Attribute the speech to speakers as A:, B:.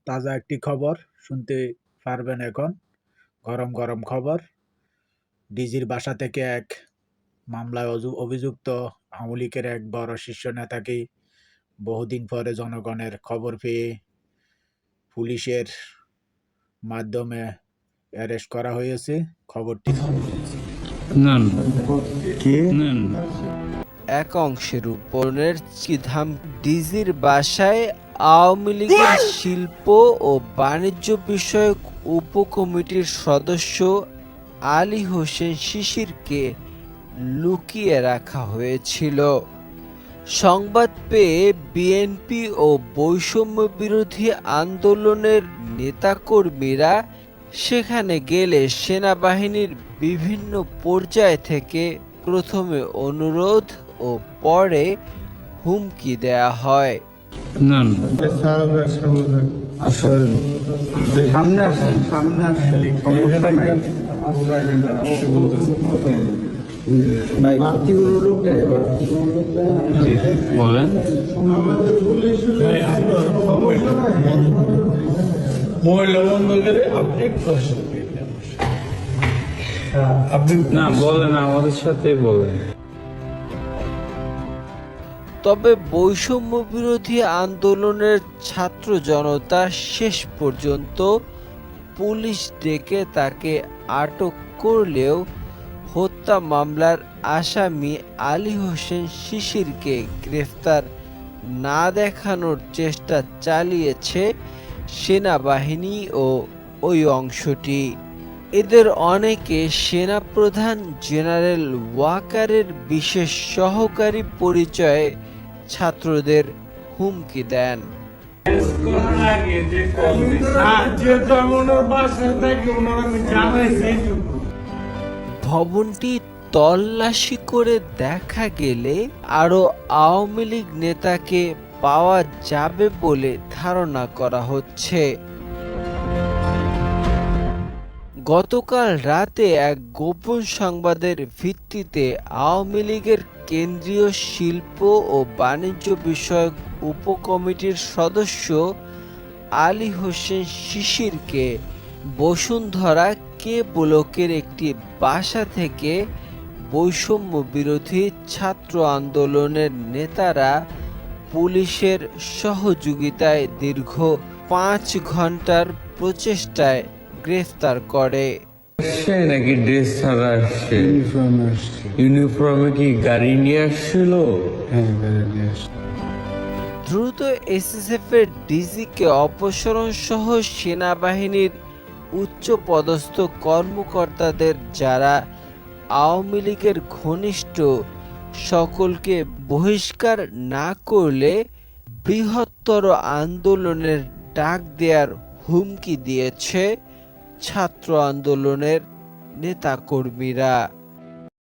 A: তাজা একটি খবর শুনতে পারবেন এখন। গরম গরম খবর। ডিজির বাসা থেকে এক মামলায় অভিযুক্ত আওয়ামী লীগের এক বড় শীর্ষ নেতাকে বহুদিন পরে জনগণের খবর পেয়ে পুলিশের মাধ্যমে অ্যারেস্ট করা হয়েছে। খবরটি
B: এক অংশের উপরের চিধাম ডিজির বাসায় আওয়ামী লীগের শিল্প ও বাণিজ্য বিষয়ক উপকমিটির সদস্য আলী হোসেন শিশিরকে লুকিয়ে রাখা হয়েছিল। সংবাদ পেয়ে বিএনপি ও বৈষম্য বিরোধী আন্দোলনের নেতাকর্মীরা সেখানে গেলে সেনাবাহিনীর বিভিন্ন পর্যায় থেকে প্রথমে অনুরোধ ও পরে হুমকি দেয়া হয়।
C: বলেন মহিলা বন্ধ করে আপনি না বলেন, আমাদের সাথে বলেন।
B: তবে বৈষম্য বিরোধী আন্দোলনের ছাত্র জনতা শেষ পর্যন্ত পুলিশ ডেকে তাকে আটক করলেও হত্যা মামলার আসামি আলী হোসেন শিশিরকে গ্রেফতার না দেখানোর চেষ্টা চালিয়েছে সেনাবাহিনী ও ওই অংশটি। এদের অনেকে সেনাপ্রধান জেনারেল ওয়াকারের বিশেষ সহকারী পরিচয়ে ছাত্রদের হুমকি দেন। ভবনটি তল্লাশি করে দেখা গেলে আরো আওয়ামী লীগ নেতাকে পাওয়া যাবে বলে ধারণা করা হচ্ছে। গতকাল রাতে এক গোপন সংবাদের ভিত্তিতে আওয়ামী লীগের কেন্দ্রীয় শিল্প ও বাণিজ্য বিষয়ক উপকমিটির সদস্য আলী হোসেন শিশিরকে বসুন্ধরা কে ব্লকের একটি বাসা থেকে বৈষম্য বিরোধী ছাত্র আন্দোলনের নেতারা পুলিশের সহযোগিতায় দীর্ঘ 5 ঘন্টার প্রচেষ্টায় গ্রেফতার করে।
C: নাকি ড্রেস ছাড়া আসছে? ইউনিফর্মে কি গাড়ি নিয়ে আসছিল?
B: দ্রুত এসএসএফ এর ডিজিকে অপসারণ সহ সেনাবাহিনীর উচ্চ পদস্থ কর্মকর্তাদের যারা আওয়ামী লীগের ঘনিষ্ঠ সকলকে বহিষ্কার না করলে বৃহত্তর আন্দোলনের ডাক দেওয়ার হুমকি দিয়েছে ছাত্র আন্দোলনের নেতাকর্মীরা।